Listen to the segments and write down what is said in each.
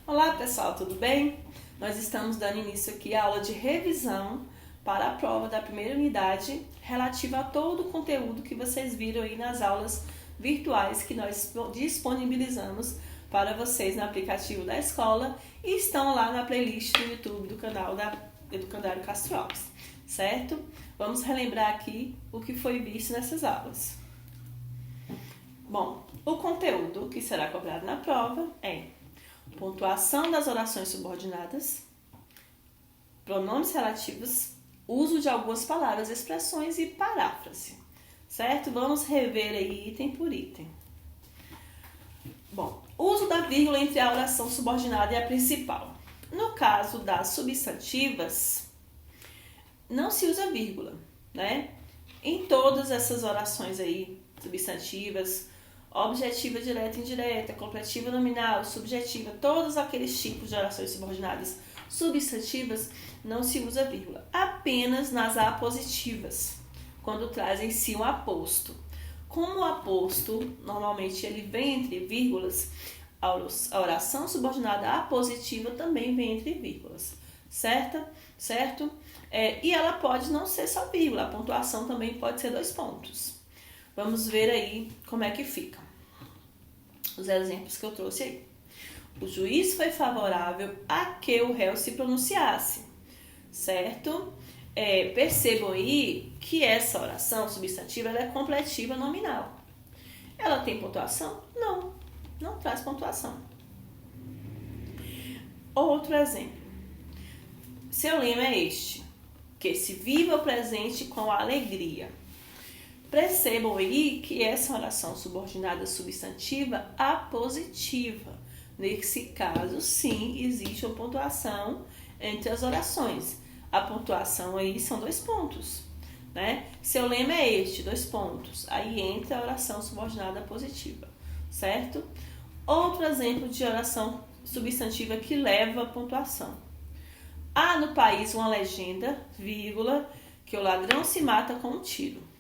Olá pessoal, tudo bem? Nós estamos dando início aqui à aula de revisão para a prova da primeira unidade relativa a todo o conteúdo que vocês viram aí nas aulas virtuais que nós disponibilizamos para vocês no aplicativo da escola e estão lá na playlist do YouTube do canal da Educandário Castro Alves, certo? Vamos relembrar aqui o que foi visto nessas aulas. Bom, o conteúdo que será cobrado na prova é pontuação das orações subordinadas, pronomes relativos, uso de algumas palavras, expressões e paráfrase, certo? Vamos rever aí item por item. Bom, uso da vírgula entre a oração subordinada e a principal. No caso das substantivas, não se usa vírgula, né? Em todas essas orações aí, substantivas, objetiva direta e indireta, completiva nominal, subjetiva, todos aqueles tipos de orações subordinadas substantivas, não se usa vírgula. Apenas nas apositivas, quando trazem si um aposto. Como o aposto, normalmente ele vem entre vírgulas, a oração subordinada apositiva também vem entre vírgulas, certo? E ela pode não ser só vírgula, a pontuação também pode ser 2 pontos. Vamos ver aí como é que fica. Os exemplos que eu trouxe aí. O juiz foi favorável a que o réu se pronunciasse, certo? Percebam aí que essa oração substantiva ela é completiva nominal. Ela tem pontuação? Não traz pontuação. Outro exemplo. Seu lema é este: que se viva o presente com alegria. Percebam aí que essa oração subordinada substantiva apositiva. Nesse caso, sim, existe uma pontuação entre as orações. A pontuação aí são 2 pontos, né? Seu lema é este, 2 pontos. Aí entra a oração subordinada positiva, certo? Outro exemplo de oração substantiva que leva a pontuação. Há no país uma legenda, vírgula, que o ladrão se mata com um tiro.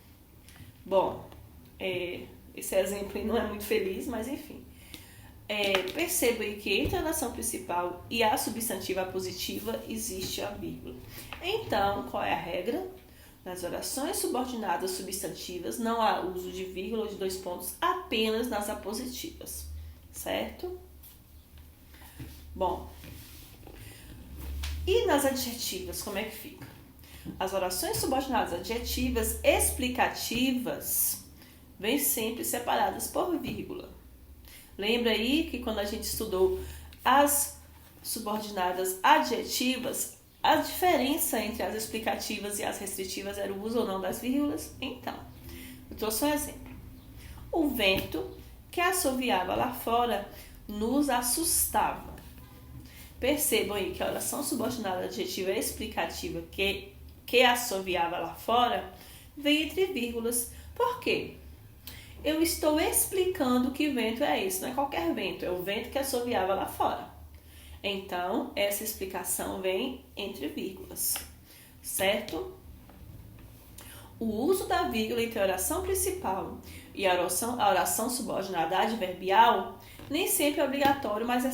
Bom, esse exemplo não é muito feliz, mas enfim. Perceba aí que entre a oração principal e a substantiva positiva existe a vírgula. Então, qual é a regra? Nas orações subordinadas substantivas não há uso de vírgula ou de 2 pontos, apenas nas apositivas, certo? Bom, e nas adjetivas, como é que fica? As orações subordinadas adjetivas explicativas vêm sempre separadas por vírgula. Lembra aí que quando a gente estudou as subordinadas adjetivas, a diferença entre as explicativas e as restritivas era o uso ou não das vírgulas? Então, eu trouxe um exemplo. O vento que assoviava lá fora nos assustava. Percebam aí que a oração subordinada adjetiva explicativa que assoviava lá fora vem entre vírgulas. Por quê? Eu estou explicando que vento é esse, não é qualquer vento, é o vento que assoviava lá fora. Então, essa explicação vem entre vírgulas, certo? O uso da vírgula entre a oração principal e a oração subordinada adverbial nem sempre é obrigatório, mas é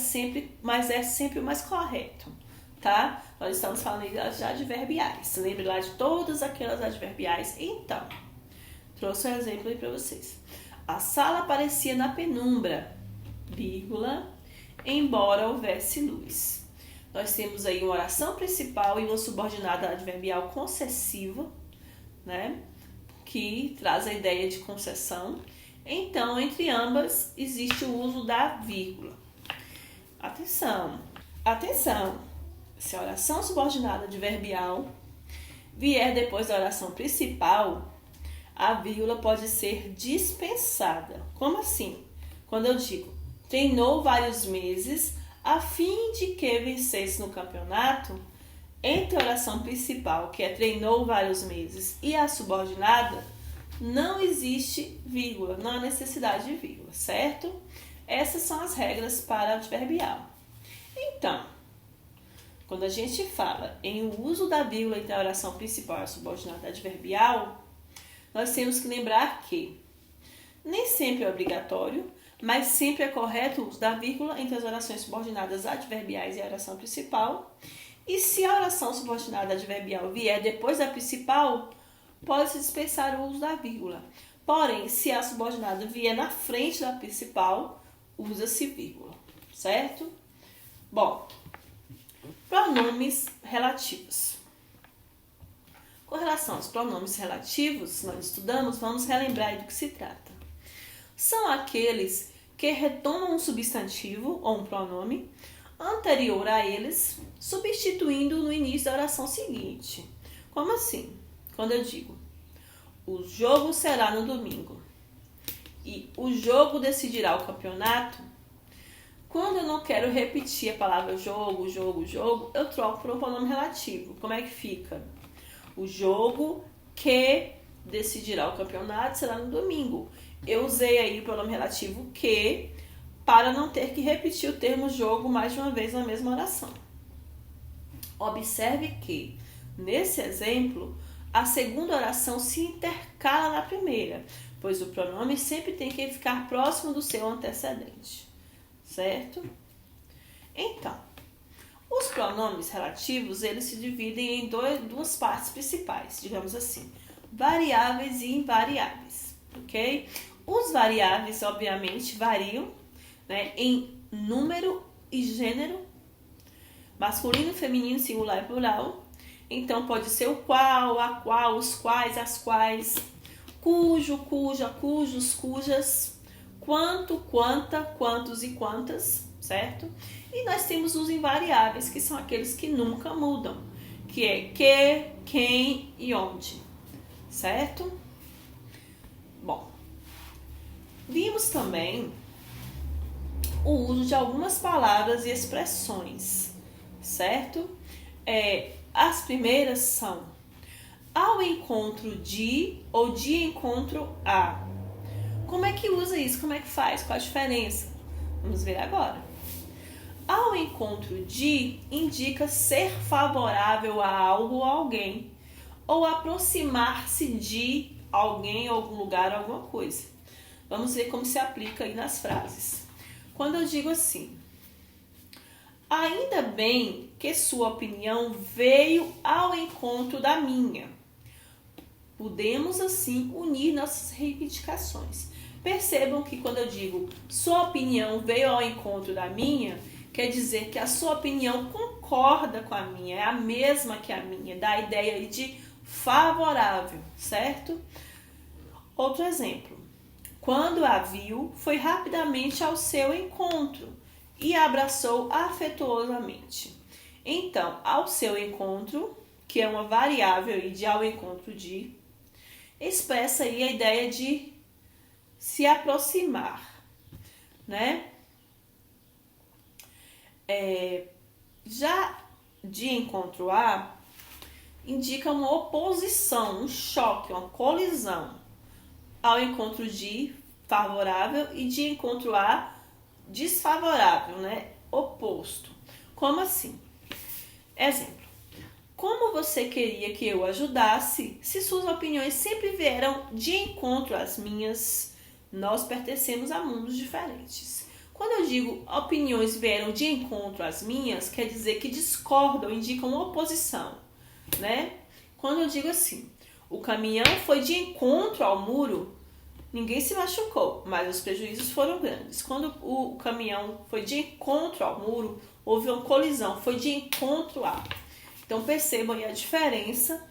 sempre o mais correto, tá? Nós estamos falando de adverbiais. Lembre lá de todas aquelas adverbiais. Então, trouxe um exemplo aí para vocês. A sala aparecia na penumbra, vírgula, embora houvesse luz. Nós temos aí uma oração principal e uma subordinada adverbial concessiva, né? Que traz a ideia de concessão. Então, entre ambas, existe o uso da vírgula. Atenção! Se a oração subordinada adverbial vier depois da oração principal, a vírgula pode ser dispensada. Como assim? Quando eu digo, treinou vários meses a fim de que vencesse no campeonato, entre a oração principal, que é treinou vários meses, e a subordinada, não existe vírgula, não há necessidade de vírgula, certo? Essas são as regras para adverbial. Então, quando a gente fala em uso da vírgula entre a oração principal e a subordinada adverbial, nós temos que lembrar que nem sempre é obrigatório, mas sempre é correto o uso da vírgula entre as orações subordinadas adverbiais e a oração principal. E se a oração subordinada adverbial vier depois da principal, pode-se dispensar o uso da vírgula. Porém, se a subordinada vier na frente da principal, usa-se vírgula, certo? Bom, pronomes relativos. Com relação aos pronomes relativos, nós estudamos, vamos relembrar aí do que se trata. São aqueles que retomam um substantivo ou um pronome anterior a eles, substituindo no início da oração seguinte. Como assim? Quando eu digo, o jogo será no domingo e o jogo decidirá o campeonato, quando eu não quero repetir a palavra jogo, eu troco por um pronome relativo. Como é que fica? O jogo que decidirá o campeonato será no domingo. Eu usei aí o pronome relativo que para não ter que repetir o termo jogo mais de uma vez na mesma oração. Observe que, nesse exemplo, a segunda oração se intercala na primeira, pois o pronome sempre tem que ficar próximo do seu antecedente, certo? Então, os pronomes relativos, eles se dividem em duas partes principais, digamos assim, variáveis e invariáveis, ok? Os variáveis, obviamente, variam, né, em número e gênero, masculino, feminino, singular e plural. Então, pode ser o qual, a qual, os quais, as quais, cujo, cuja, cujos, cujas, quanto, quanta, quantos e quantas, certo? E nós temos os invariáveis, que são aqueles que nunca mudam, que é que, quem e onde, certo? Bom, vimos também o uso de algumas palavras e expressões, certo? As primeiras são ao encontro de ou de encontro a. Como é que usa isso? Como é que faz? Qual a diferença? Vamos ver agora. Ao encontro de indica ser favorável a algo ou alguém, ou aproximar-se de alguém, algum lugar, alguma coisa. Vamos ver como se aplica aí nas frases. Quando eu digo assim, ainda bem que sua opinião veio ao encontro da minha. Podemos, assim, unir nossas reivindicações. Percebam que quando eu digo sua opinião veio ao encontro da minha, quer dizer que a sua opinião concorda com a minha, é a mesma que a minha, dá a ideia de favorável, certo? Outro exemplo. Quando a viu, foi rapidamente ao seu encontro e a abraçou afetuosamente. Então, ao seu encontro, que é uma variável de ao encontro de, expressa aí a ideia de se aproximar, né? Já de encontro a, indica uma oposição, um choque, uma colisão. Ao encontro de, favorável, e de encontro a, desfavorável, né? Oposto. Como assim? Exemplo. Como você queria que eu ajudasse se suas opiniões sempre vieram de encontro às minhas? Nós pertencemos a mundos diferentes. Quando eu digo opiniões vieram de encontro às minhas, quer dizer que discordam, indicam oposição, né? Quando eu digo assim, o caminhão foi de encontro ao muro, ninguém se machucou, mas os prejuízos foram grandes. Quando o caminhão foi de encontro ao muro, houve uma colisão, foi de encontro a. Então percebam aí a diferença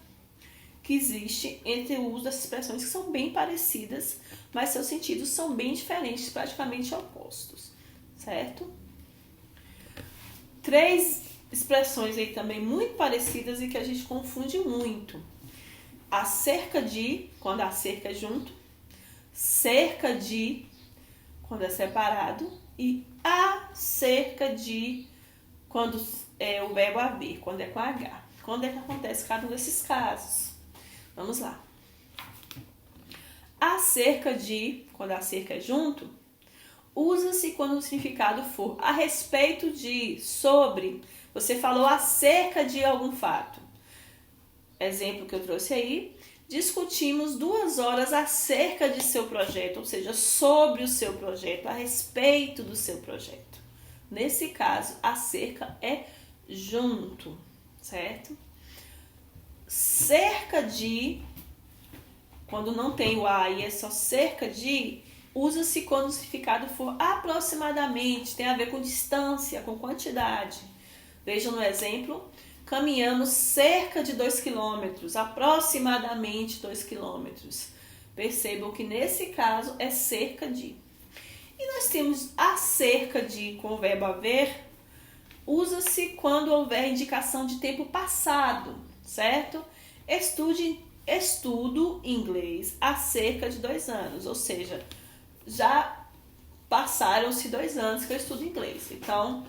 que existe entre o uso dessas expressões que são bem parecidas, mas seus sentidos são bem diferentes, praticamente opostos, certo? 3 expressões aí também muito parecidas e que a gente confunde muito. Acerca de, quando a cerca é junto, cerca de, quando é separado, e acerca de, quando é o verbo haver, quando é com H. Quando é que acontece cada um desses casos? Vamos lá. Acerca de, quando a cerca é junto, usa-se quando o significado for a respeito de, sobre. Você falou acerca de algum fato. Exemplo que eu trouxe aí. discutimos 2 horas acerca de seu projeto, ou seja, sobre o seu projeto, a respeito do seu projeto. Nesse caso, acerca é junto, certo? Cerca de, quando não tem o a e é só cerca de, usa-se quando o significado for aproximadamente, tem a ver com distância, com quantidade. Vejam no exemplo, caminhamos cerca de 2 quilômetros, aproximadamente 2 quilômetros. Percebam que nesse caso é cerca de. E nós temos acerca de com o verbo haver, usa-se quando houver indicação de tempo passado, certo? Estudo inglês há cerca de 2 anos, ou seja, já passaram-se 2 anos que eu estudo inglês. Então,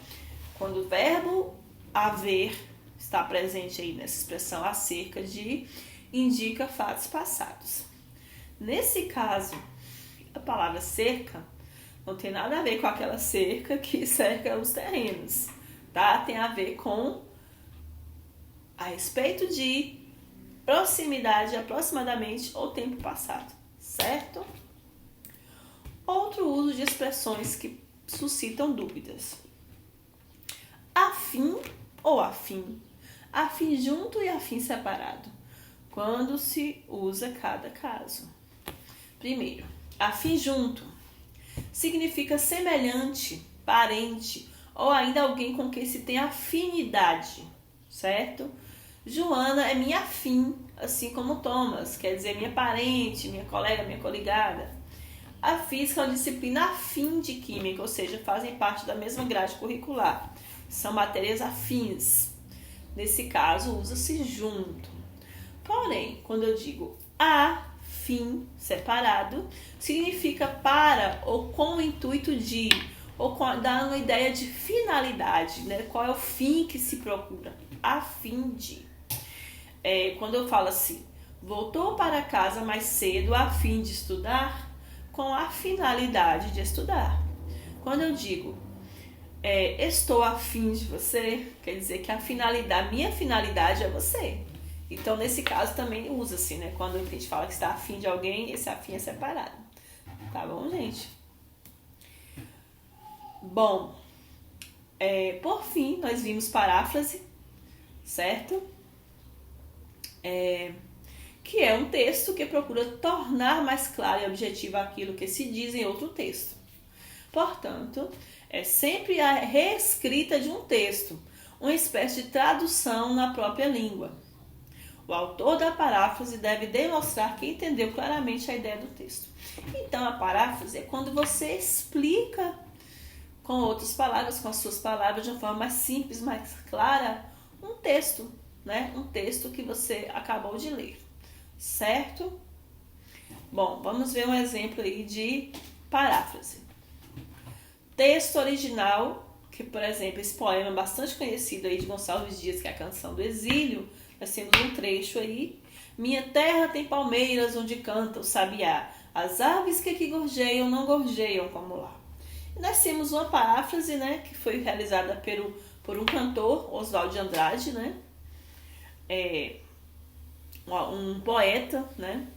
quando o verbo haver está presente aí nessa expressão acerca de, indica fatos passados. Nesse caso, a palavra cerca não tem nada a ver com aquela cerca que cerca os terrenos, tá? Tem a ver com a respeito de, proximidade, aproximadamente ou tempo passado, certo? Outro uso de expressões que suscitam dúvidas. Afim ou afim. Afim junto e afim separado. Quando se usa cada caso. Primeiro, afim junto significa semelhante, parente ou ainda alguém com quem se tem afinidade, certo? Joana é minha afim, assim como Thomas, quer dizer minha parente, minha colega, minha coligada. A física é uma disciplina afim de química, ou seja, fazem parte da mesma grade curricular. São matérias afins. Nesse caso, usa-se junto. Porém, quando eu digo afim separado, significa para ou com o intuito de, ou dá uma ideia de finalidade, né? Qual é o fim que se procura? A fim de. Quando eu falo assim, voltou para casa mais cedo a fim de estudar, com a finalidade de estudar. Quando eu digo estou a fim de você, quer dizer que minha finalidade é você. Então, nesse caso, também usa-se, né? Quando a gente fala que está afim de alguém, esse afim é separado. Tá bom, gente? Bom, por fim, nós vimos paráfrase, certo? Que é um texto que procura tornar mais claro e objetivo aquilo que se diz em outro texto. Portanto, é sempre a reescrita de um texto, uma espécie de tradução na própria língua. O autor da paráfrase deve demonstrar que entendeu claramente a ideia do texto. Então, a paráfrase é quando você explica com outras palavras, com as suas palavras, de uma forma mais simples, mais clara, um texto, né? Um texto que você acabou de ler, certo? Bom, vamos ver um exemplo aí de paráfrase. Texto original, que, por exemplo, esse poema bastante conhecido aí de Gonçalves Dias, que é a Canção do Exílio, nós temos um trecho aí. Minha terra tem palmeiras onde canta o sabiá. As aves que aqui gorjeiam não gorjeiam como lá. E nós temos uma paráfrase, né, que foi realizada por um cantor, Oswald de Andrade, né? Um poeta, né,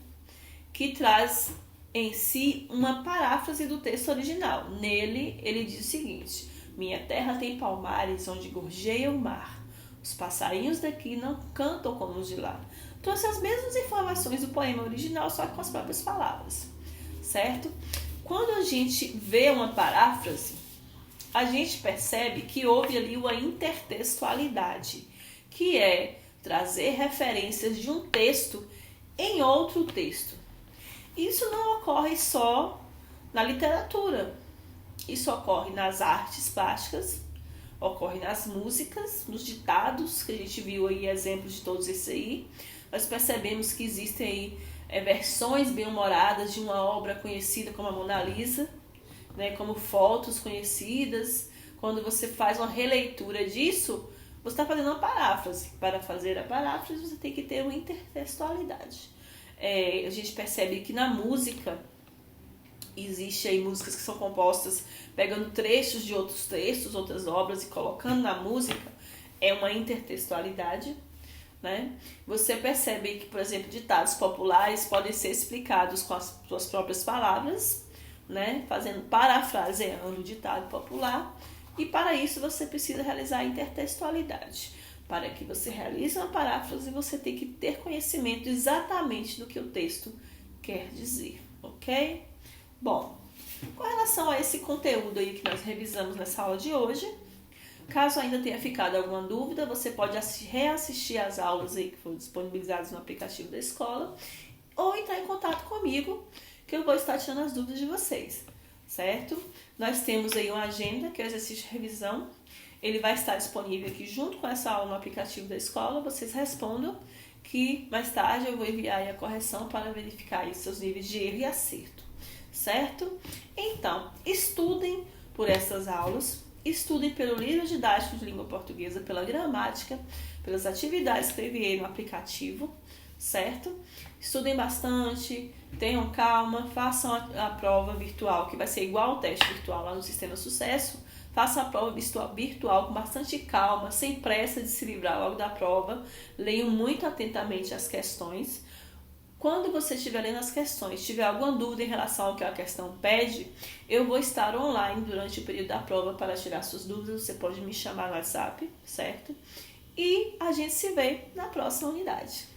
que traz em si uma paráfrase do texto original. Nele, ele diz o seguinte: minha terra tem palmares onde gorjeia o mar. Os passarinhos daqui não cantam como os de lá. Trouxe as mesmas informações do poema original, só que com as próprias palavras, certo? Quando a gente vê uma paráfrase, a gente percebe que houve ali uma intertextualidade, que é trazer referências de um texto em outro texto. Isso não ocorre só na literatura. Isso ocorre nas artes plásticas, ocorre nas músicas, nos ditados, que a gente viu aí exemplos de todos esses aí. Nós percebemos que existem aí versões bem-humoradas de uma obra conhecida como a Mona Lisa, né, como fotos conhecidas. Quando você faz uma releitura disso, você está fazendo uma paráfrase. Para fazer a paráfrase, você tem que ter uma intertextualidade. A gente percebe que na música existe aí músicas que são compostas pegando trechos de outros textos, outras obras e colocando na música. É uma intertextualidade. né? Você percebe que, por exemplo, ditados populares podem ser explicados com as suas próprias palavras, né? Parafraseando o ditado popular. E para isso você precisa realizar a intertextualidade. Para que você realize uma paráfrase, você tem que ter conhecimento exatamente do que o texto quer dizer, ok? Bom, com relação a esse conteúdo aí que nós revisamos nessa aula de hoje, caso ainda tenha ficado alguma dúvida, você pode reassistir as aulas aí que foram disponibilizadas no aplicativo da escola ou entrar em contato comigo, que eu vou estar tirando as dúvidas de vocês, certo? Nós temos aí uma agenda, que é o exercício de revisão. Ele vai estar disponível aqui junto com essa aula no aplicativo da escola. Vocês respondam que mais tarde eu vou enviar aí a correção para verificar aí seus níveis de erro e acerto, certo? Então, estudem por essas aulas, estudem pelo livro didático de língua portuguesa, pela gramática, pelas atividades que eu enviei no aplicativo, certo? Estudem bastante, tenham calma, façam a prova virtual, que vai ser igual ao teste virtual lá no Sistema Sucesso. Faça a prova virtual com bastante calma, sem pressa de se livrar logo da prova. Leiam muito atentamente as questões. Quando você estiver lendo as questões, tiver alguma dúvida em relação ao que a questão pede, eu vou estar online durante o período da prova para tirar suas dúvidas. Você pode me chamar no WhatsApp, certo? E a gente se vê na próxima unidade.